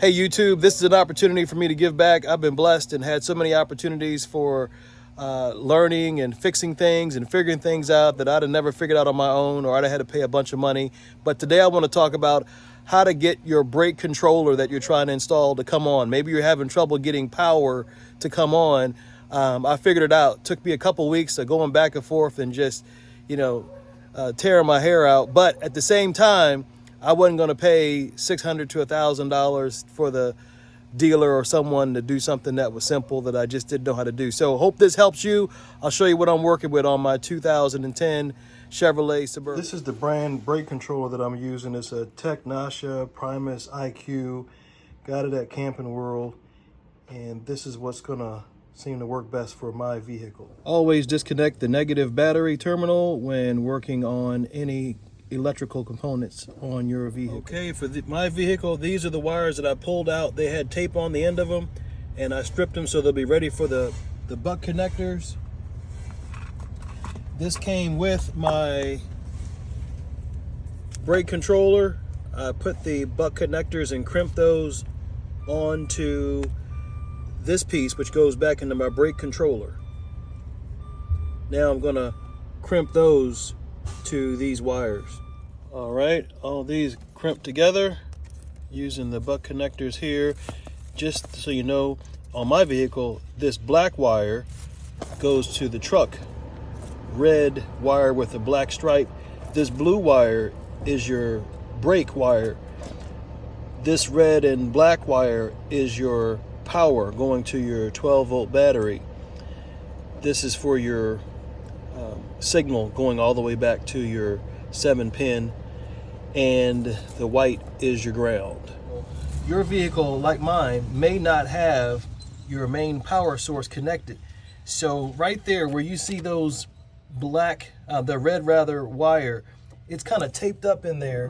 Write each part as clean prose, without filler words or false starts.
Hey YouTube, this is an opportunity for me to give back. I've been blessed and had so many opportunities for learning and fixing things and figuring things out that I'd have never figured out on my own, or I'd have had to pay a bunch of money. But today I want to talk about how to get your brake controller that you're trying to install to come on. Maybe you're having trouble getting power to come on. I figured it out. It took me a couple weeks of going back and forth and just, tearing my hair out. But at the same time, I wasn't going to pay $600 to $1,000 for the dealer or someone to do something that was simple that I just didn't know how to do. So hope this helps you. I'll show you what I'm working with on my 2010 Chevrolet Suburban. This is the brand brake controller that I'm using. It's a Technasha Primus IQ. Got it at Camping World. And this is what's going to seem to work best for my vehicle. Always disconnect the negative battery terminal when working on any electrical components on your vehicle. Okay, for my vehicle, these are the wires that I pulled out. They had tape on the end of them, and I stripped them so they'll be ready for the buck connectors. This came with my brake controller. I put the buck connectors and crimped those onto this piece, which goes back into my brake controller. Now I'm gonna crimp those to these wires. All right, all these crimped together using the buck connectors here. Just so you know, on my vehicle, this black wire goes to the truck. Red wire with a black stripe. This blue wire is your brake wire. This red and black wire is your power going to your 12-volt battery. This is for your signal going all the way back to your 7-pin, and the white is your ground. Your vehicle, like mine, may not have your main power source connected. So right there where you see those black, the red rather, wire, it's kind of taped up in there.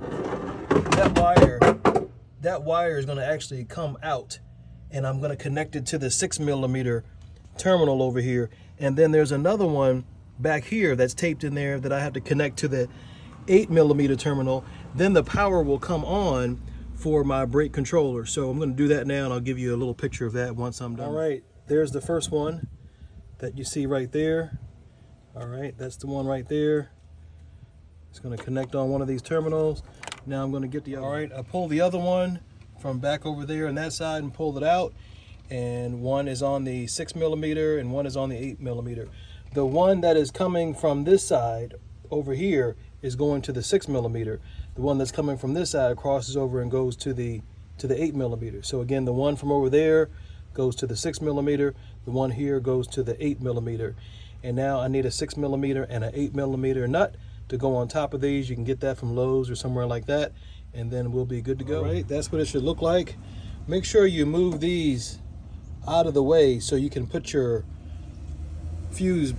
That wire is going to actually come out, and I'm going to connect it to the 6mm terminal over here. And then there's another one back here that's taped in there that I have to connect to the 8mm terminal. Then the power will come on for my brake controller. So I'm going to do that now, and I'll give you a little picture of that once I'm done. All right, there's the first one that you see right there. All right, that's the one right there. It's going to connect on one of these terminals. Now I'm going to get the, all right, I pulled the other one from back over there on that side and pulled it out. And one is on the 6mm and one is on the 8mm. The one that is coming from this side over here is going to the 6mm. The one that's coming from this side crosses over and goes to the 8mm. So again, the one from over there goes to the 6mm. The one here goes to the 8mm. And now I need a 6mm and an 8mm nut to go on top of these. You can get that from Lowe's or somewhere like that, and then we'll be good to go. All right, that's what it should look like. Make sure you move these out of the way so you can put your fuse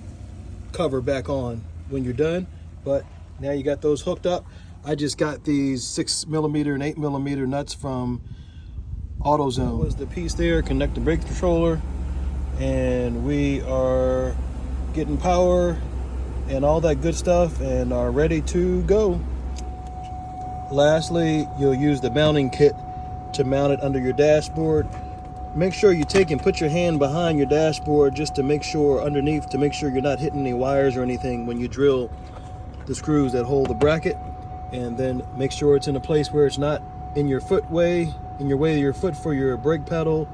cover back on when you're done. But now you got those hooked up. I just got these 6mm and 8mm nuts from AutoZone. That was the piece there. Connect the brake controller, and we are getting power and all that good stuff and are ready to go. Lastly, you'll use the mounting kit to mount it under your dashboard. Make sure you take and put your hand behind your dashboard just to make sure, underneath, to make sure you're not hitting any wires or anything when you drill the screws that hold the bracket. And then make sure it's in a place where it's not in your way of your foot for your brake pedal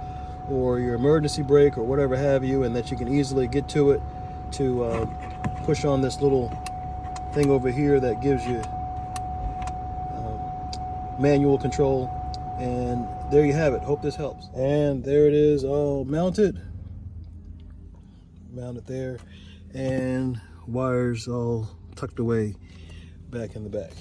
or your emergency brake or whatever have you, and that you can easily get to it to push on this little thing over here that gives you manual control. And there you have it. Hope this helps. And there it is, all mounted. Mounted there, and wires all tucked away back in the back.